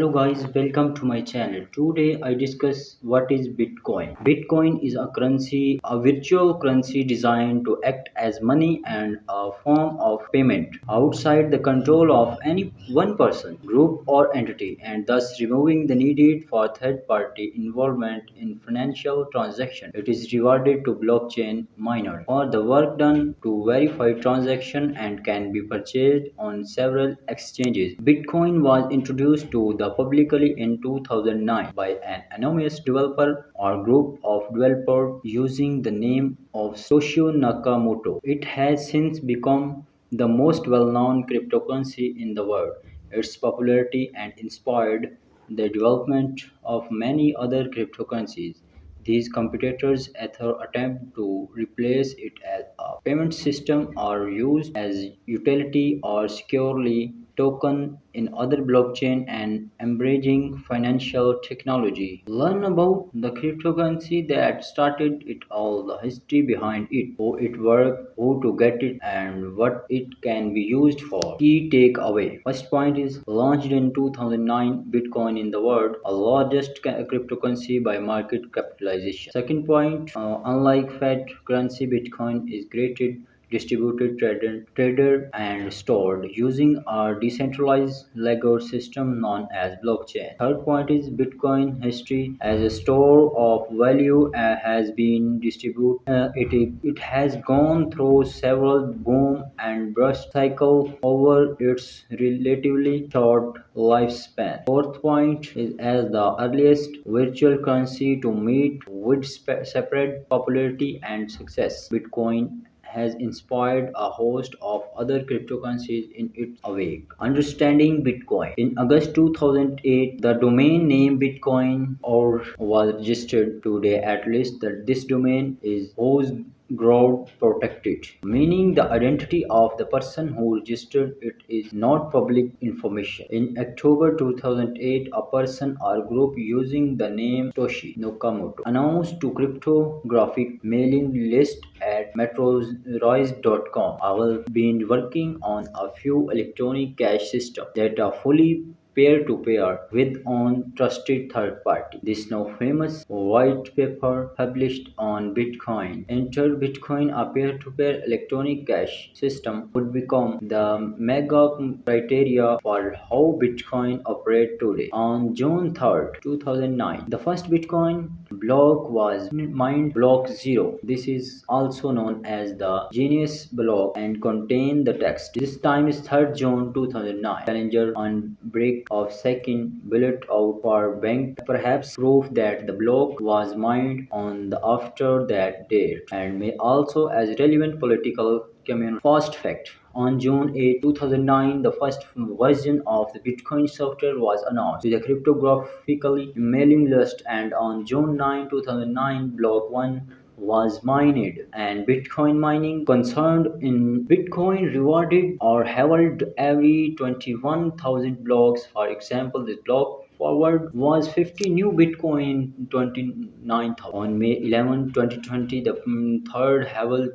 Hello guys, welcome to my channel. Today I discuss what is Bitcoin. Bitcoin is a currency, a virtual currency designed to act as money and a form of payment outside the control of any one person, group or entity, and thus removing the need for third party involvement in financial transactions. It is rewarded to blockchain miners for the work done to verify transaction and can be purchased on several exchanges. Bitcoin was introduced to the publicly in 2009 by an anonymous developer or group of developers using the name of Satoshi Nakamoto. It has since become the most well-known cryptocurrency in the world. Its popularity and inspired the development of many other cryptocurrencies. These competitors either attempt to replace it as a payment system or use as utility or securely token in other blockchain and embracing financial technology. Learn about the cryptocurrency that started it all, the history behind it, how it works, how to get it, and what it can be used for. Key takeaway. First point is launched in 2009, Bitcoin in the world, a largest cryptocurrency by market capitalization. Second point, unlike fiat currency, Bitcoin is created distributed, traded, and stored using a decentralized ledger system known as blockchain. Third point is Bitcoin history as a store of value has been distributed. It has gone through several boom and bust cycles over its relatively short lifespan. Fourth point is as the earliest virtual currency to meet with separate popularity and success. Bitcoin has inspired a host of other cryptocurrencies in its wake. Understanding Bitcoin. In August 2008, the domain name Bitcoin or was registered. Today, at least that this domain is host ground protected, meaning the identity of the person who registered it is not public information. In October 2008, a person or group using the name Satoshi Nakamoto announced to cryptographic mailing list at metrorise.com. I have been working on a few electronic cash systems that are fully peer-to-peer with on trusted third party. This now famous white paper published on Bitcoin. Enter Bitcoin, a peer-to-peer electronic cash system, would become the mega criteria for how Bitcoin operates today. On June 3rd, 2009, the first Bitcoin block was mined block 0. This is also known as the Genius block and contain the text. This time is 3rd June 2009. Challenger on break of second bullet out for bank, perhaps proof that the block was mined on the after that date and may also as relevant political community. First fact. On June 8, 2009, the first version of the Bitcoin software was announced with a cryptographically mailing list, and on June 9, 2009, Block 1 was mined, and Bitcoin mining concerned in Bitcoin rewarded or held every 21,000 blocks. For example, this block forward was 50 new Bitcoin in 29,000. On May 11, 2020, the third Havel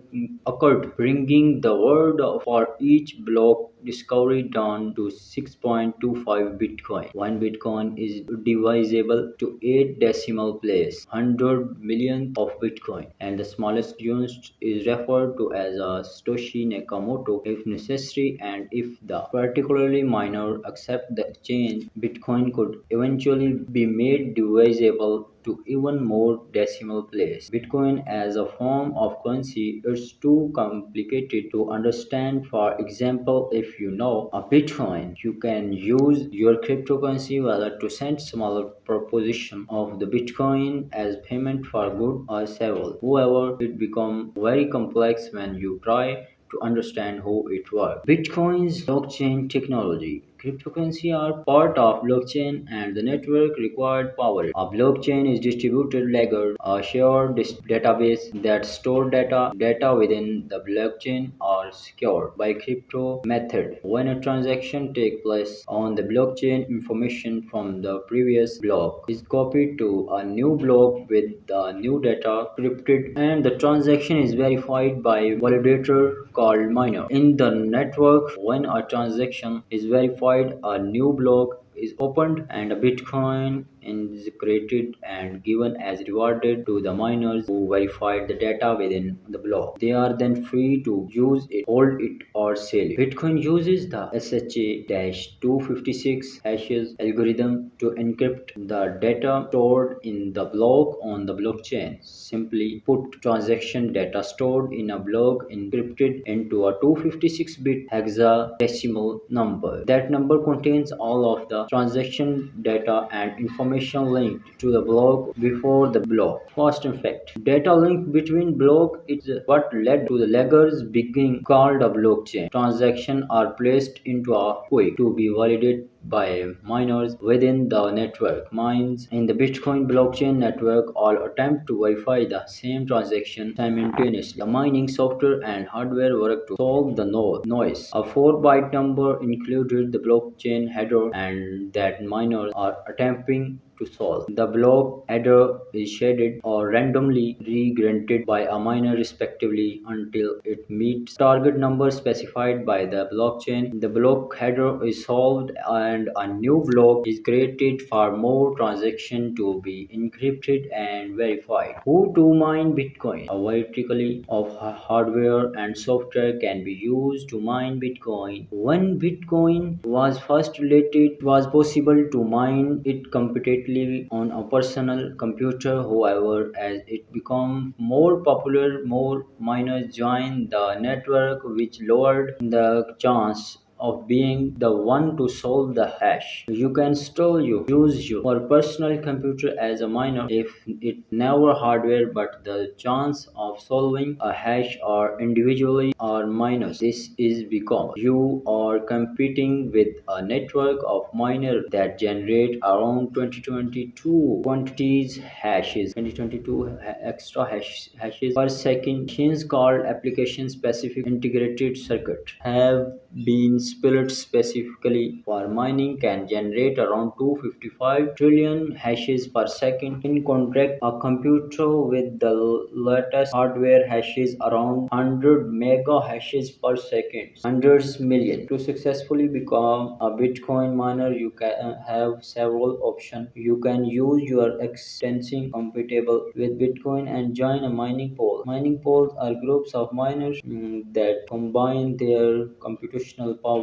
occurred, bringing the word for each block discovery down to 6.25 Bitcoin. One Bitcoin is divisible to 8 decimal place, 100 millionth of Bitcoin, and the smallest unit is referred to as a Satoshi Nakamoto if necessary, and if the particularly miner accept the exchange, Bitcoin could eventually be made divisible to even more decimal place. Bitcoin as a form of currency is too complicated to understand. For example, if you know a Bitcoin, you can use your cryptocurrency wallet to send smaller proportion of the Bitcoin as payment for good or service. However, it becomes very complex when you try to understand how it works. Bitcoin's blockchain technology. Cryptocurrency are part of blockchain and the network required power. A blockchain is distributed ledger, a shared database that store data within the blockchain are secured by crypto method. When a transaction takes place on the blockchain, information from the previous block is copied to a new block with the new data encrypted, and the transaction is verified by validator called miner. In the network, when a transaction is verified, a new block is opened and a Bitcoin is created and given as rewarded to the miners who verified the data within the block. They are then free to use it, hold it, or sell it. Bitcoin uses the SHA-256 hashes algorithm to encrypt the data stored in the block on the blockchain. Simply put, transaction data stored in a block encrypted into a 256-bit hexadecimal number. That number contains all of the transaction data and information linked to the block before the block. First effect. Data link between block is what led to the ledgers being called a blockchain. Transactions are placed into a queue to be validated by miners within the network. Mines in the Bitcoin blockchain network all attempt to verify the same transaction simultaneously. The mining software and hardware work to solve the noise. A 4-byte number included the blockchain header and that miners are attempting to solve. The block header is shaded or randomly re-granted by a miner respectively until it meets target number specified by the blockchain. The block header is solved and a new block is created for more transactions to be encrypted and verified. Who to mine Bitcoin? A vertically of hardware and software can be used to mine Bitcoin. When Bitcoin was first related, it was possible to mine it competitively on a personal computer. However, as it became more popular, more miners joined the network, which lowered the chance of being the one to solve the hash. You can still use your personal computer as a miner if it never hardware, but the chance of solving a hash are individually are minus. This is because you are competing with a network of miners that generate around 2022 quantities hashes 2022 extra hashes per second. Machines called application specific integrated circuit have been built specifically for mining can generate around 255 trillion hashes per second. In contrast, a computer with the latest hardware hashes around 100 mega hashes per second, hundreds million. To successfully become a Bitcoin miner, you can have several options. You can use your extension compatible with Bitcoin and join a mining pool. Mining pools are groups of miners that combine their computational power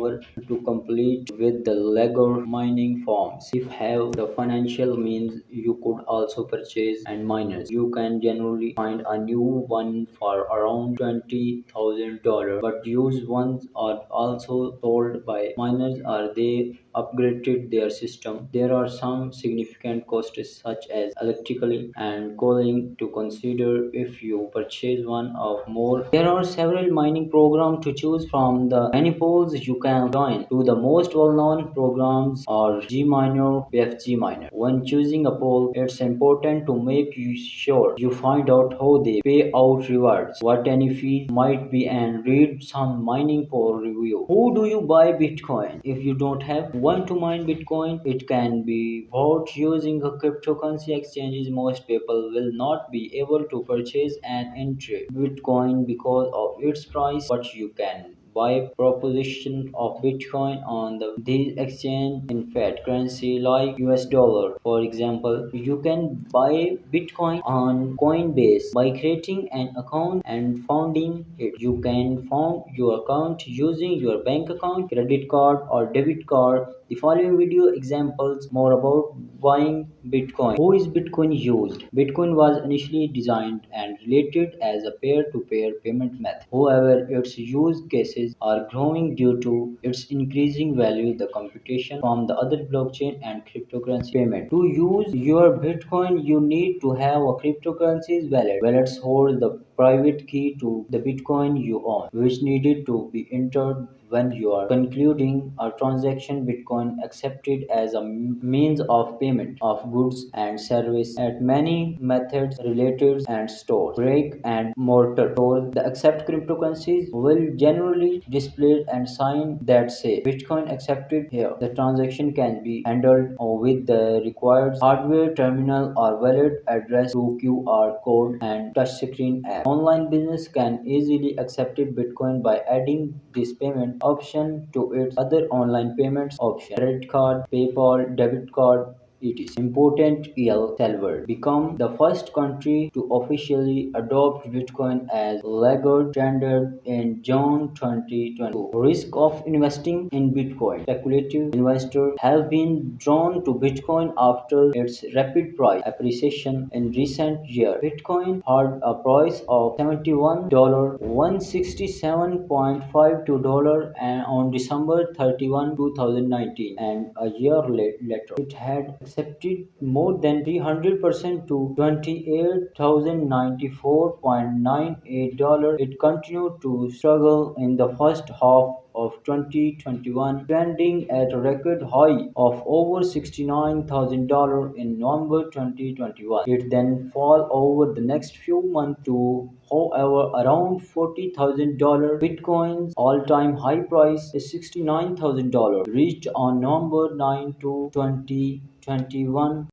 to complete with the legal mining forms. If have the financial means, you could also purchase and miners. You can generally find a new one for around $20,000, but used ones are also sold by miners or they upgraded their system. There are some significant costs such as electricity and cooling to consider if you purchase one of more. There are several mining programs to choose from. The many pools you can join. To the most well-known programs are Gminer, BFG Miner. When choosing a pool, it's important to make sure you find out how they pay out rewards, what any fees might be, and read some mining pool review. Who do you buy Bitcoin? If you don't have one to mine Bitcoin, it can be bought using a cryptocurrency exchanges. Most people will not be able to purchase and enter Bitcoin because of its price, but you can buy proposition of Bitcoin on these exchange in fiat currency like US dollar. For example, you can buy Bitcoin on Coinbase by creating an account and founding it. You can found your account using your bank account, credit card or debit card. The following video examples more about buying Bitcoin. Who is Bitcoin used? Bitcoin was initially designed and related as a peer-to-peer payment method. However, its use cases are growing due to its increasing value, the computation from the other blockchain and cryptocurrency payment. To use your Bitcoin, you need to have a cryptocurrency wallet. Wallets hold the private key to the Bitcoin you own, which needed to be entered when you are concluding a transaction. Bitcoin accepted as a means of payment of goods and service at many methods related and store brick and mortar store. The accept cryptocurrencies will generally display and sign that say Bitcoin accepted here. The transaction can be handled with the required hardware terminal or wallet address through QR code and touchscreen app. Online business can easily accept Bitcoin by adding this payment option to its other online payments option. Credit card, PayPal, debit card, etc. Important El Salvador become the first country to officially adopt Bitcoin as legal standard in June 2022. Risk of investing in Bitcoin. Speculative investors have been drawn to Bitcoin after its rapid price appreciation in recent years. Bitcoin had a price of $71, $167.52 and on December 31, 2019, and a year later it had accepted more than 300% to $28,094.98. It continued to struggle in the first half of 2021, trending at a record high of over $69,000 in November 2021. It then fell over the next few months to, however, around $40,000. Bitcoin's all-time high price is $69,000, reached on November 9, 2021.